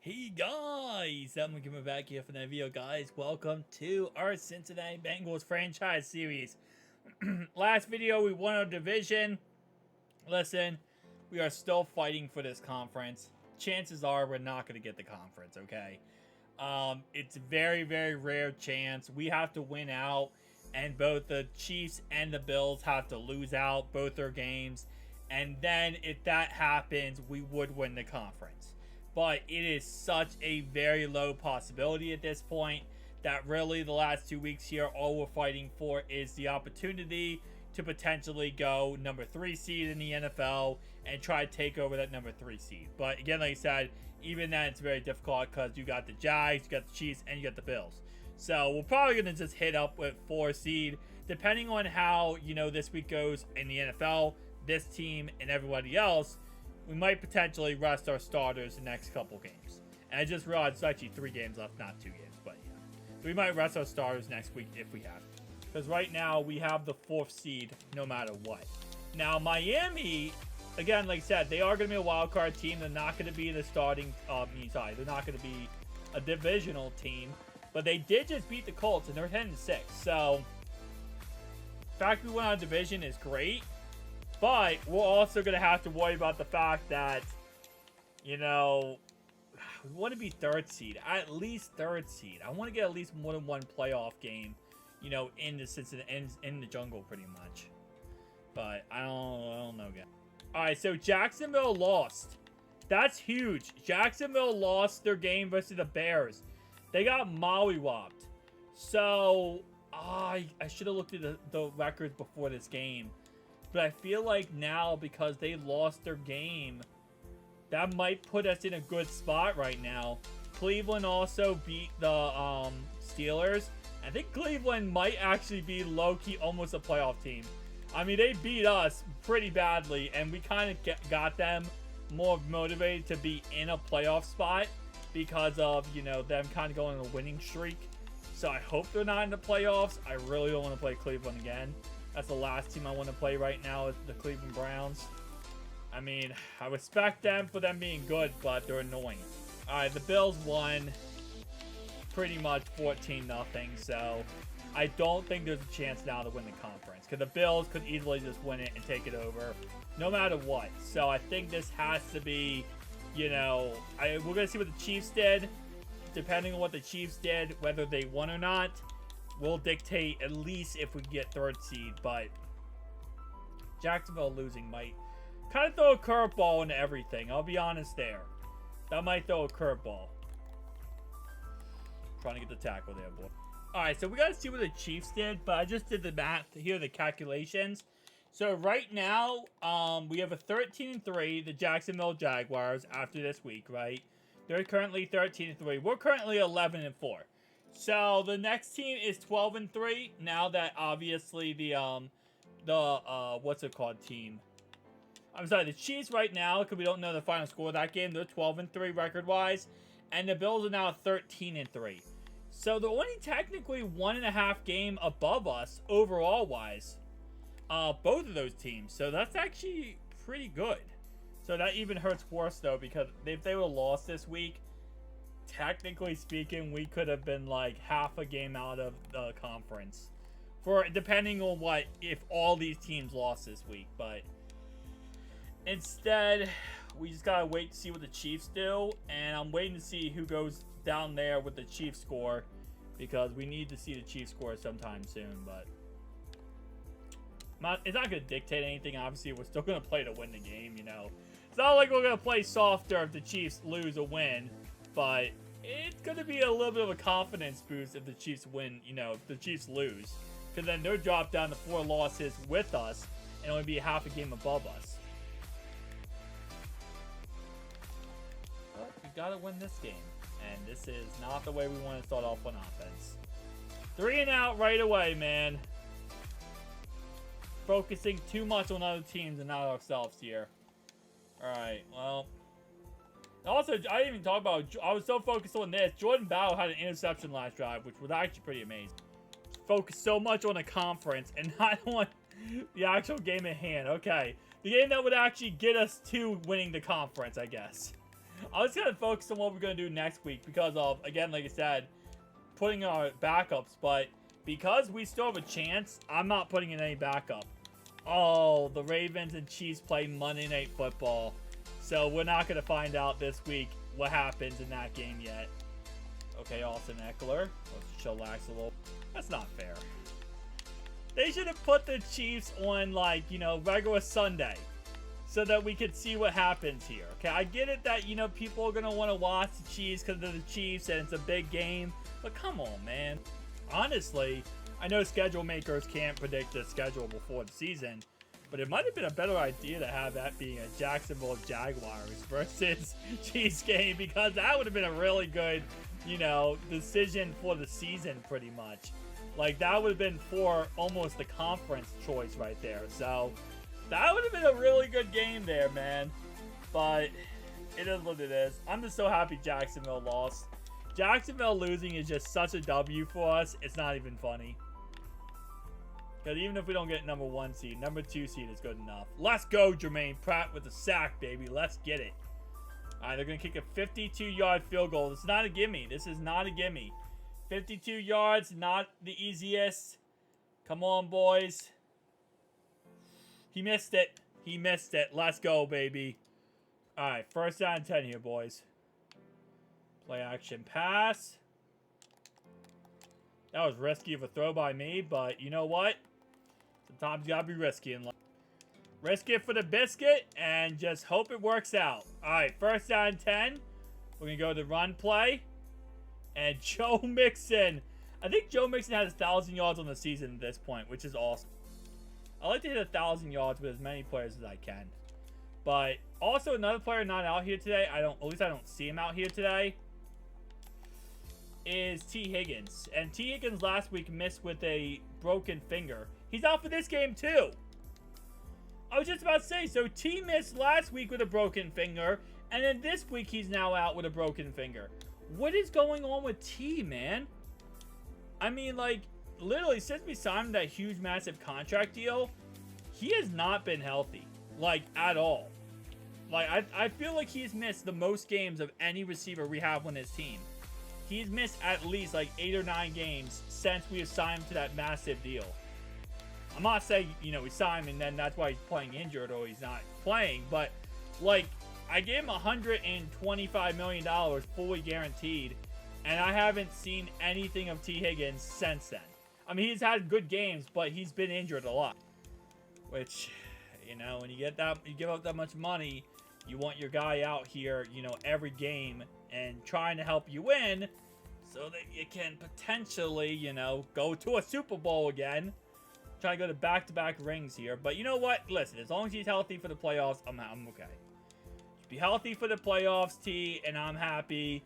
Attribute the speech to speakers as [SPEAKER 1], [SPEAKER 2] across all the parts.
[SPEAKER 1] Hey guys, I'm coming back here for another video, guys. Welcome to our Cincinnati Bengals franchise series. Last video, we won our division. Listen, we are still fighting for this conference. Chances are we're not going to get the conference, okay? It's a very, very rare chance. We have to win out, and both the Chiefs and the Bills have to lose out both their games. And then if that happens, we would win the conference. But it is such a very low possibility at this point that really the last 2 weeks here, all we're fighting for is the opportunity to potentially go number 3 seed in the NFL and try to take over that number 3 seed. But again, like I said, even then it's very difficult because you got the Jags, you got the Chiefs, and you got the Bills. So we're probably going to just hit up with 4 seed, depending on how, this week goes in the NFL, this team, and everybody else. We might potentially rest our starters the next couple games. And I just realized it's actually 3 games left, not 2 games, but yeah. So we might rest our starters next week if we have to. Because right now, we have the 4th seed no matter what. Now, Miami, again, like I said, they are going to be a wild card team. They're not going to be the starting, they're not going to be a divisional team. But they did just beat the Colts, and they're 10-6. So, the fact we won our division is great. But we're also going to have to worry about the fact that, we want to be 3rd seed. At least 3rd seed. I want to get at least more than 1 playoff game, in the Cincinnati, in the jungle pretty much. But I don't know, guys. Alright, so Jacksonville lost. That's huge. Jacksonville lost their game versus the Bears. They got mollywopped. So, I should have looked at the records before this game. But I feel like now, because they lost their game, that might put us in a good spot right now. Cleveland also beat the Steelers. I think Cleveland might actually be low-key almost a playoff team. I mean, they beat us pretty badly, and we kind of got them more motivated to be in a playoff spot because of, them kind of going on a winning streak. So I hope they're not in the playoffs. I really don't want to play Cleveland again. That's the last team I want to play right now, is the Cleveland Browns. I mean, I respect them for them being good, but they're annoying. Alright, the Bills won pretty much 14-0, so I don't think there's a chance now to win the conference. Because the Bills could easily just win it and take it over, no matter what. So I think this has to be, we're going to see what the Chiefs did. Depending on what the Chiefs did, whether they won or not, will dictate at least if we get 3rd seed. But Jacksonville losing might kind of throw a curveball into everything. I'll be honest there. That might throw a curveball. Trying to get the tackle there, boy. Alright, so we got to see what the Chiefs did. But I just did the math here, the calculations. So right now, we have a 13-3, the Jacksonville Jaguars, after this week, right? They're currently 13-3. We're currently 11-4. So the next team is 12-3. Now that obviously the what's it called team? I'm sorry, the Chiefs right now, because we don't know the final score of that game, they're 12-3 record-wise, and the Bills are now 13-3. So they're only technically 1.5 game above us overall-wise. Both of those teams. So that's actually pretty good. So that even hurts worse though, because if they were lost this week, technically speaking, we could have been like half a game out of the conference, for depending on what if all these teams lost this week. But instead, we just gotta wait to see what the Chiefs do, and I'm waiting to see who goes down there with the Chiefs score, because we need to see the Chiefs score sometime soon. But it's not gonna dictate anything. Obviously, we're still gonna play to win the game. It's not like we're gonna play softer if the Chiefs lose or win. But it's going to be a little bit of a confidence boost if the Chiefs win, if the Chiefs lose. Because then they'll drop down to 4 losses with us and only be half a game above us. But we got to win this game. And this is not the way we want to start off on offense. 3 and out right away, man. Focusing too much on other teams and not ourselves here. Alright, well. Also, I didn't even talk about, I was so focused on this. Jordan Bow had an interception last drive, which was actually pretty amazing. Focused so much on the conference and not on the actual game at hand. Okay. The game that would actually get us to winning the conference, I guess. I was gonna focus on what we're gonna do next week because of, again, like I said, putting our backups. But because we still have a chance, I'm not putting in any backup. Oh, the Ravens and Chiefs play Monday Night Football, so we're not gonna find out this week what happens in that game yet. Okay, Austin Eckler. Let's chillax a little. That's not fair. They should have put the Chiefs on, like, you know, regular Sunday so that we could see what happens here. Okay, I get it that, you know, people are going to want to watch the Chiefs because they're the Chiefs and it's a big game. But come on, man. Honestly, I know schedule makers can't predict the schedule before the season, but it might have been a better idea to have that being a Jacksonville Jaguars versus Chiefs game, because that would have been a really good, you know, decision for the season pretty much. Like, that would have been for almost the conference choice right there. So, that would have been a really good game there, man. But, it is what it is. I'm just so happy Jacksonville lost. Jacksonville losing is just such a W for us. It's not even funny. Because even if we don't get number 1 seed, number 2 seed is good enough. Let's go, Jermaine Pratt with the sack, baby. Let's get it. Alright, they're going to kick a 52-yard field goal. This is not a gimme. This is not a gimme. 52 yards, not the easiest. Come on, boys. He missed it. He missed it. Let's go, baby. Alright, first down and 10 here, boys. Play action pass. That was risky of a throw by me, but you know what? Sometimes you gotta be risky in life. Risk it for the biscuit and just hope it works out. Alright, first down and 10. We're gonna go to run play. And Joe Mixon. I think Joe Mixon has 1,000 yards on the season at this point, which is awesome. I like to hit 1,000 yards with as many players as I can. But also another player not out here today, at least I don't see him out here today, is T. Higgins. And T. Higgins last week missed with a broken finger. He's out for this game too. I was just about to say, so T missed last week with a broken finger, and then this week he's now out with a broken finger. What is going on with T, man? I mean, like, literally, since we signed that huge, massive contract deal, he has not been healthy. Like, at all. Like, I feel like he's missed the most games of any receiver we have on his team. He's missed at least, like, 8 or 9 games since we assigned him to that massive deal. I'm not saying, you know, we signed him and then that's why he's playing injured or he's not playing, but, like, I gave him $125 million fully guaranteed, and I haven't seen anything of T. Higgins since then. I mean, he's had good games, but he's been injured a lot. Which, you know, when you give up that much money, you want your guy out here, you know, every game and trying to help you win so that you can potentially, you know, go to a Super Bowl again. Trying to go to back-to-back rings here. But you know what? Listen, as long as he's healthy for the playoffs, I'm okay. Be healthy for the playoffs, T, and I'm happy,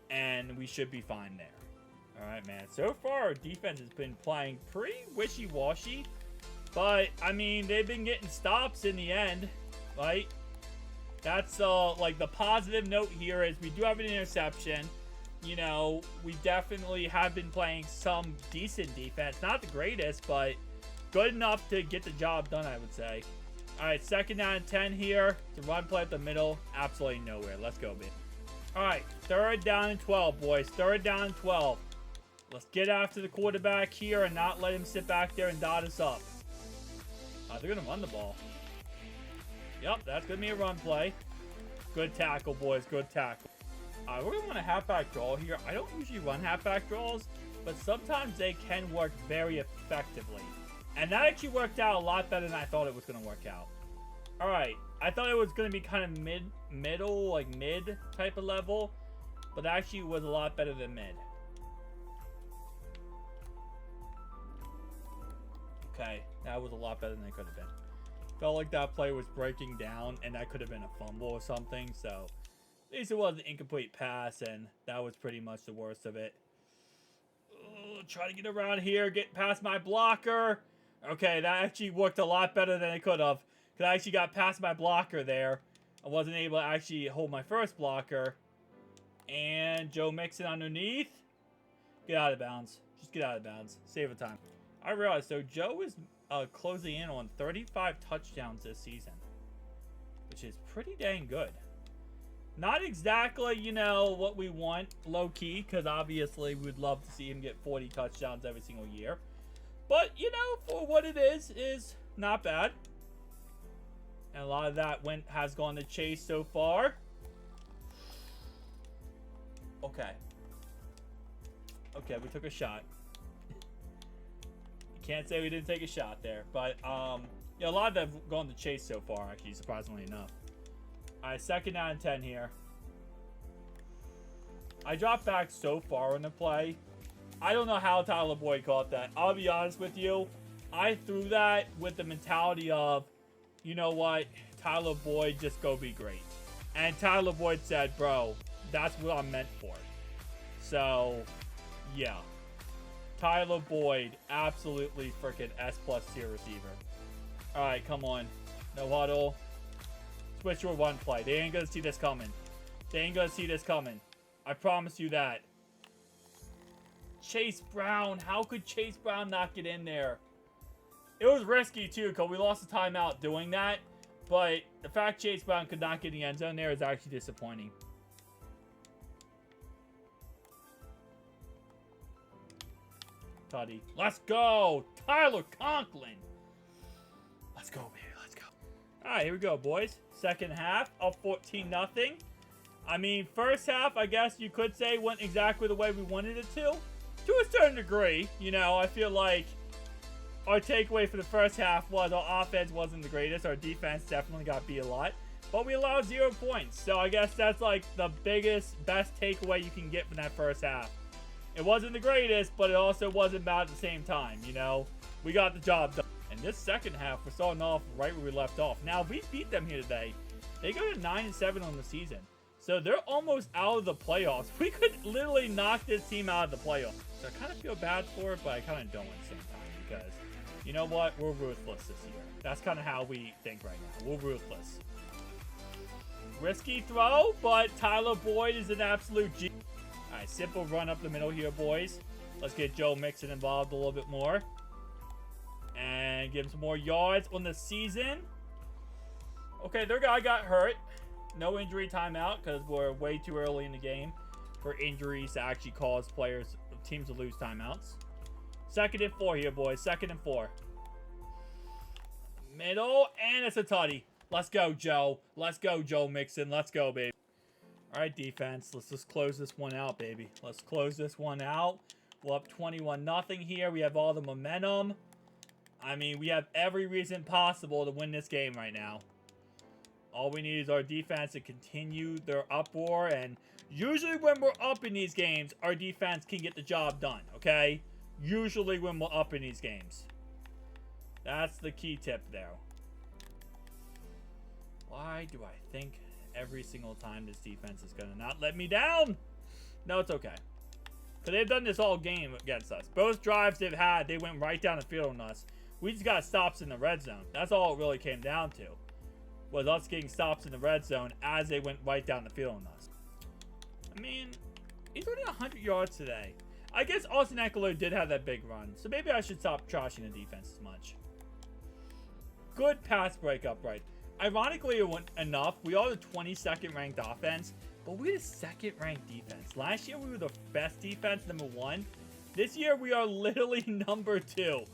[SPEAKER 1] and we should be fine there. All right, man. So far, our defense has been playing pretty wishy-washy, but, I mean, they've been getting stops in the end, right? That's, like, the positive note here is we do have an interception. You know, we definitely have been playing some decent defense. Not the greatest, but good enough to get the job done, I would say. All right, second down and 10 here. The run play at the middle. Absolutely nowhere. Let's go, baby. All right, third down and 12, boys. Third down and 12. Let's get after the quarterback here and not let him sit back there and dot us up. They're going to run the ball. Yep, that's going to be a run play. Good tackle, boys. Good tackle. We're going to run a halfback draw here. I don't usually run halfback draws, but sometimes they can work very effectively. And that actually worked out a lot better than I thought it was going to work out. All right. I thought it was going to be kind of middle, like mid type of level. But actually it was a lot better than mid. Okay. That was a lot better than it could have been. Felt like that play was breaking down and that could have been a fumble or something. So at least it was an incomplete pass and that was pretty much the worst of it. Try to get around here. Get past my blocker. Okay, that actually worked a lot better than it could have. Because I actually got past my blocker there. I wasn't able to actually hold my first blocker. And Joe Mixon underneath. Get out of bounds. Just get out of bounds. Save the time. I realized, so Joe is closing in on 35 touchdowns this season. Which is pretty dang good. Not exactly, you know, what we want, low-key, because obviously we'd love to see him get 40 touchdowns every single year. But, you know, for what it is not bad. And a lot of that has gone to Chase so far. Okay. Okay, we took a shot. You can't say we didn't take a shot there. But, yeah, a lot of them have gone to Chase so far, actually, surprisingly enough. Alright, 2nd down and 10 here. I dropped back so far on the play. I don't know how Tyler Boyd caught that. I'll be honest with you. I threw that with the mentality of, you know what, Tyler Boyd, just go be great. And Tyler Boyd said, bro, that's what I'm meant for. So, yeah. Tyler Boyd, absolutely freaking S+ tier receiver. Alright, come on. No huddle. Switch to a run play. They ain't gonna see this coming. They ain't gonna see this coming. I promise you that. Chase Brown. How could Chase Brown not get in there? It was risky, too, because we lost the timeout doing that. But the fact Chase Brown could not get in the end zone there is actually disappointing. Tutty. Let's go. Tyler Conklin. Let's go, baby. Let's go. All right, here we go, boys. 2nd half, up 14-0. I mean, 1st half, I guess you could say, went exactly the way we wanted it to a certain degree. You know, I feel like our takeaway for the 1st half was our offense wasn't the greatest. Our defense definitely got beat a lot. But we allowed 0 points. So I guess that's like the best takeaway you can get from that 1st half. It wasn't the greatest, but it also wasn't bad at the same time, you know. We got the job done. And this 2nd half, we're starting off right where we left off. Now, we beat them here today. They go to 9-7 on the season. So they're almost out of the playoffs. We could literally knock this team out of the playoffs. So I kind of feel bad for it, but I kind of don't at the same time. Because, you know what? We're ruthless this year. That's kind of how we think right now. We're ruthless. Risky throw, but Tyler Boyd is an absolute G. All right, simple run up the middle here, boys. Let's get Joe Mixon involved a little bit more. And give him some more yards on the season. Okay, their guy got hurt. No injury timeout because we're way too early in the game for injuries to actually cause teams to lose timeouts. 2nd and 4 here, boys. 2nd and 4. Middle, and it's a tutty. Let's go, Joe. Let's go, Joe Mixon. Let's go, baby. All right, defense. Let's just close this one out, baby. Let's close this one out. We're up 21-0 here. We have all the momentum. I mean, we have every reason possible to win this game right now. All we need is our defense to continue their uproar. And usually when we're up in these games, our defense can get the job done, okay? Usually when we're up in these games. That's the key tip there. Why do I think every single time this defense is going to not let me down? No, it's okay. Because they've done this all game against us. Both drives they've had, they went right down the field on us. We just got stops in the red zone. That's all it really came down to. Was us getting stops in the red zone as they went right down the field on us. I mean, he's running 100 yards today. I guess Austin Eckler did have that big run. So maybe I should stop trashing the defense as much. Good pass breakup, right? Ironically enough, we are the 22nd ranked offense, but we're the 2nd ranked defense. Last year, we were the best defense, #1. This year, we are literally #2.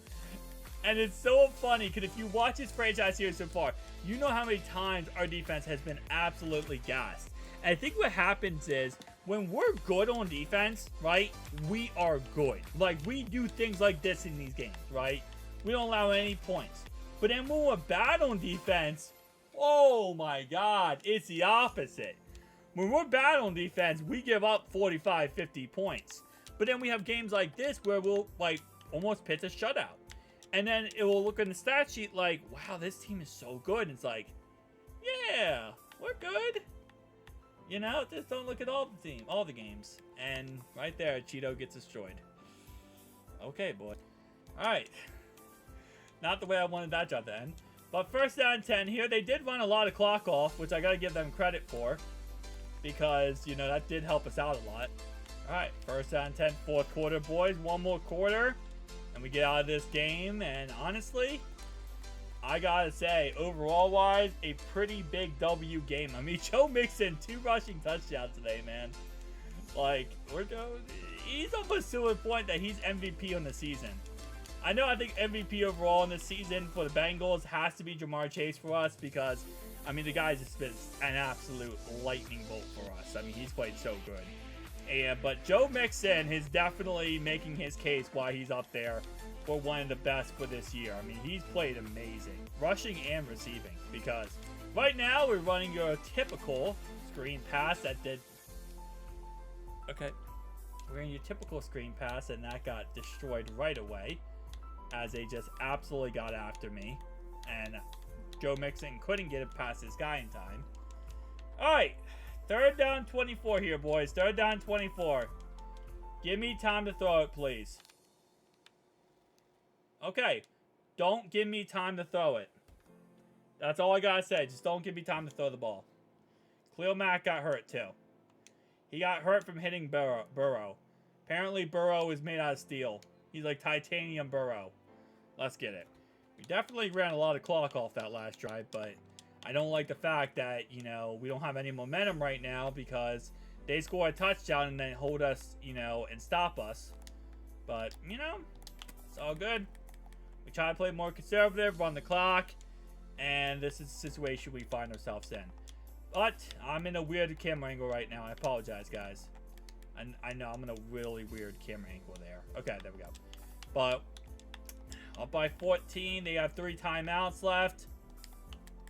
[SPEAKER 1] And it's so funny, because if you watch this franchise series so far, you know how many times our defense has been absolutely gassed. And I think what happens is, when we're good on defense, right, we are good. Like, we do things like this in these games, right? We don't allow any points. But then when we're bad on defense, oh my God, it's the opposite. When we're bad on defense, we give up 45, 50 points. But then we have games like this where we'll, like, almost pitch a shutout. And then it will look in the stat sheet like, wow, this team is so good. And it's like, yeah, we're good. You know, just don't look at all the games. And right there, Cheeto gets destroyed. Okay, boy. All right. Not the way I wanted that job to end. But 1st down 10 here. They did run a lot of clock off, which I got to give them credit for. Because, you know, that did help us out a lot. All right, 1st down 10, 4th quarter, boys. One more quarter. And we get out of this game, and honestly, I gotta say, overall-wise, a pretty big W game. I mean, Joe Mixon, 2 rushing touchdowns today, man. Like, he's almost to a point that he's MVP on the season. I think MVP overall in the season for the Bengals has to be Jamar Chase for us because, I mean, the guy's just been an absolute lightning bolt for us. I mean, he's played so good. But Joe Mixon is definitely making his case why he's up there for one of the best for this year. I mean, he's played amazing, rushing and receiving, because right now we're running your typical screen pass that did... Okay. We're in your typical screen pass, and that got destroyed right away as they just absolutely got after me. And Joe Mixon couldn't get it past this guy in time. Alright. 3rd down 24 here, boys. 3rd down 24. Give me time to throw it, please. Okay. Don't give me time to throw it. That's all I gotta say. Just don't give me time to throw the ball. Khalil Mack got hurt, too. He got hurt from hitting Burrow. Apparently, Burrow is made out of steel. He's like titanium Burrow. Let's get it. We definitely ran a lot of clock off that last drive, but I don't like the fact that, you know, we don't have any momentum right now because they score a touchdown and then hold us, you know, and stop us. But, you know, it's all good. We try to play more conservative, run the clock, and this is the situation we find ourselves in. But I'm in a weird camera angle right now. I apologize, guys. I know I'm in a really weird camera angle there. Okay, there we go. But up by 14. They have 3 timeouts left.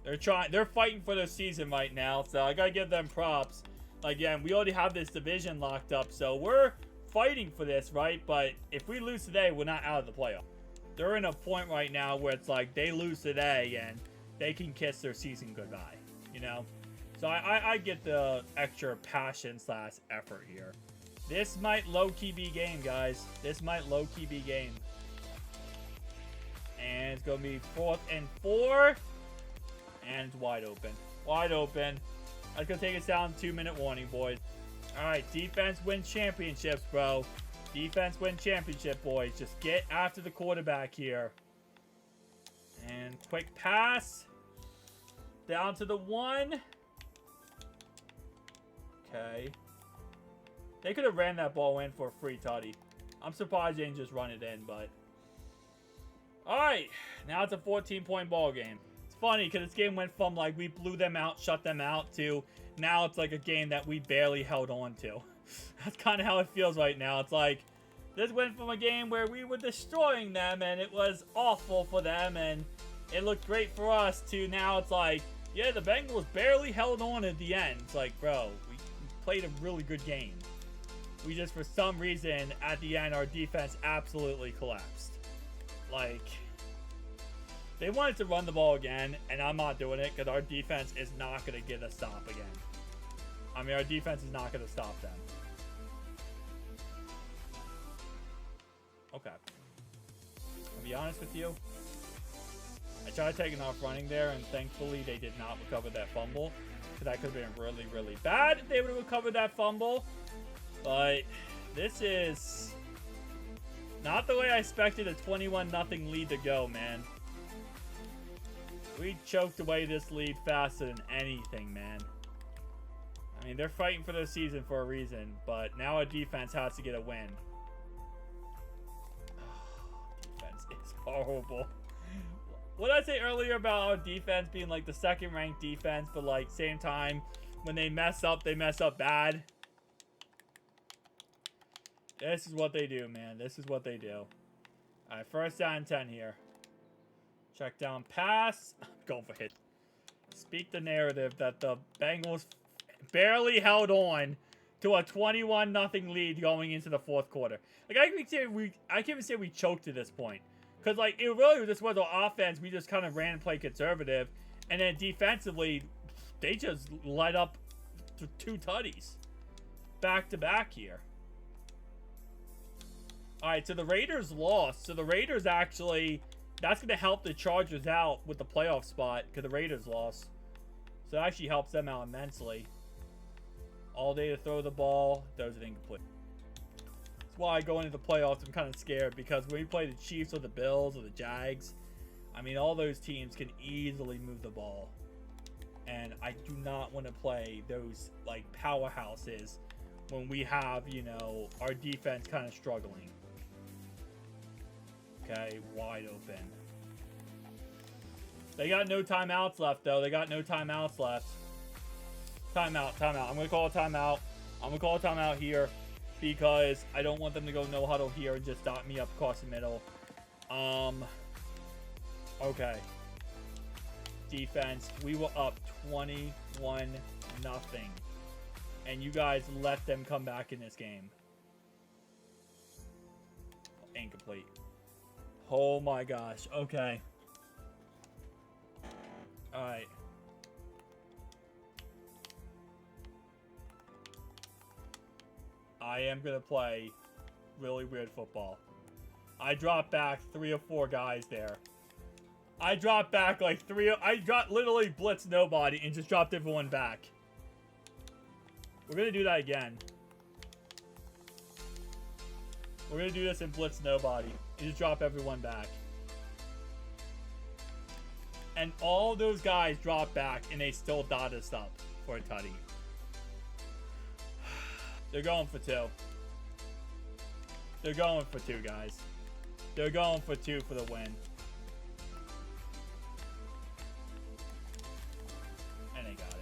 [SPEAKER 1] They're fighting for their season right now, so I gotta give them props. Again, we already have this division locked up, so we're fighting for this, right? But if we lose today, we're not out of the playoff. They're in a point right now where it's like they lose today and they can kiss their season goodbye, you know? So I get the extra passion / effort here. This might low-key be game, guys. This might low-key be game. And it's going to be 4th and 4. And it's wide open. Wide open. That's going to take us down 2-minute warning, boys. Alright, defense wins championships, bro. Defense wins championship, boys. Just get after the quarterback here. And quick pass. Down to the 1. Okay. They could have ran that ball in for a free tutty. I'm surprised they didn't just run it in, but... Alright. Now it's a 14-point ball game. It's funny, because this game went from, like, we blew them out, shut them out, to now it's, like, a game that we barely held on to. That's kind of how it feels right now. It's like, this went from a game where we were destroying them, and it was awful for them, and it looked great for us, to now it's like, yeah, the Bengals barely held on at the end. It's like, bro, we played a really good game. We just, for some reason, at the end, our defense absolutely collapsed. Like, they wanted to run the ball again, and I'm not doing it because our defense is not going to get a stop again. I mean, our defense is not going to stop them. Okay. I'll be honest with you. I tried taking off running there, and thankfully they did not recover that fumble. So that could have been really, really bad if they would have recovered that fumble. But this is not the way I expected a 21-0 lead to go, man. We choked away this lead faster than anything, man. I mean, they're fighting for their season for a reason, but now our defense has to get a win. Defense is horrible. What did I say earlier about our defense being like the 2nd-ranked defense, but like same time, when they mess up bad? This is what they do, man. This is what they do. Alright, 1st down and 10 here. Check down pass. Go for hit. Speak the narrative that the Bengals barely held on to a 21-0 lead going into the 4th quarter. Like, I can't even say we choked to this point. Because, like, it really just was our offense. We just kind of ran and played conservative. And then defensively, they just let up 2 tutties. Back-to-back here. Alright, so the Raiders lost. So the Raiders actually... That's going to help the Chargers out with the playoff spot. Because the Raiders lost. So it actually helps them out immensely. All day to throw the ball. Those are incomplete. That's why I go into the playoffs, I'm kind of scared. Because when we play the Chiefs or the Bills or the Jags... I mean, all those teams can easily move the ball. And I do not want to play those, like, powerhouses when we have, you know, our defense kind of struggling. Okay, wide open. They got no timeouts left, though. They got no timeouts left. Timeout, timeout. I'm going to call a timeout. I'm going to call a timeout here because I don't want them to go no huddle here and just dot me up across the middle. Okay. Defense, we were up 21-0. And you guys let them come back in this game. Incomplete. Oh my gosh. Okay. Alright. I am going to play really weird football. I dropped back 3 or 4 guys there. I dropped back like 3. I literally blitzed nobody and just dropped everyone back. We're going to do that again. We're going to do this and blitz nobody. And just drop everyone back. And all those guys dropped back and they still dotted us up for a tutty. They're going for 2. They're going for 2, guys. They're going for 2 for the win. And they got it.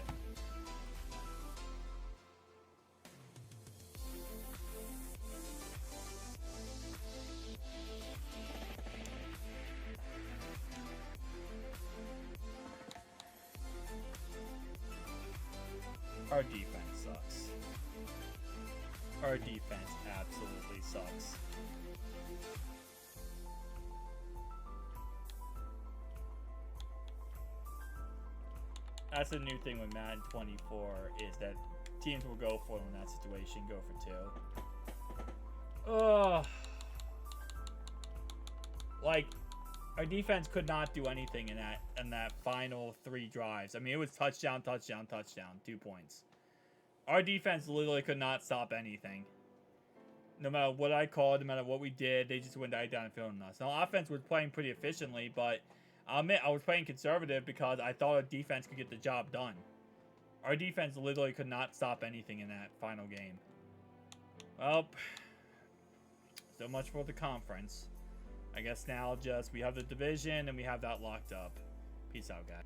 [SPEAKER 1] Our defense sucks. Our defense absolutely sucks. That's a new thing with Madden 24 is that teams will go for it in that situation, go for 2. Ugh. Like, our defense could not do anything in that final 3 drives. I mean, it was touchdown, touchdown, touchdown, 2 points. Our defense literally could not stop anything. No matter what I called, no matter what we did, they just went right down the field on us. Now, offense was playing pretty efficiently, but I'll admit I was playing conservative because I thought our defense could get the job done. Our defense literally could not stop anything in that final game. Well, so much for the conference. I guess now just we have the division and we have that locked up. Peace out, guys.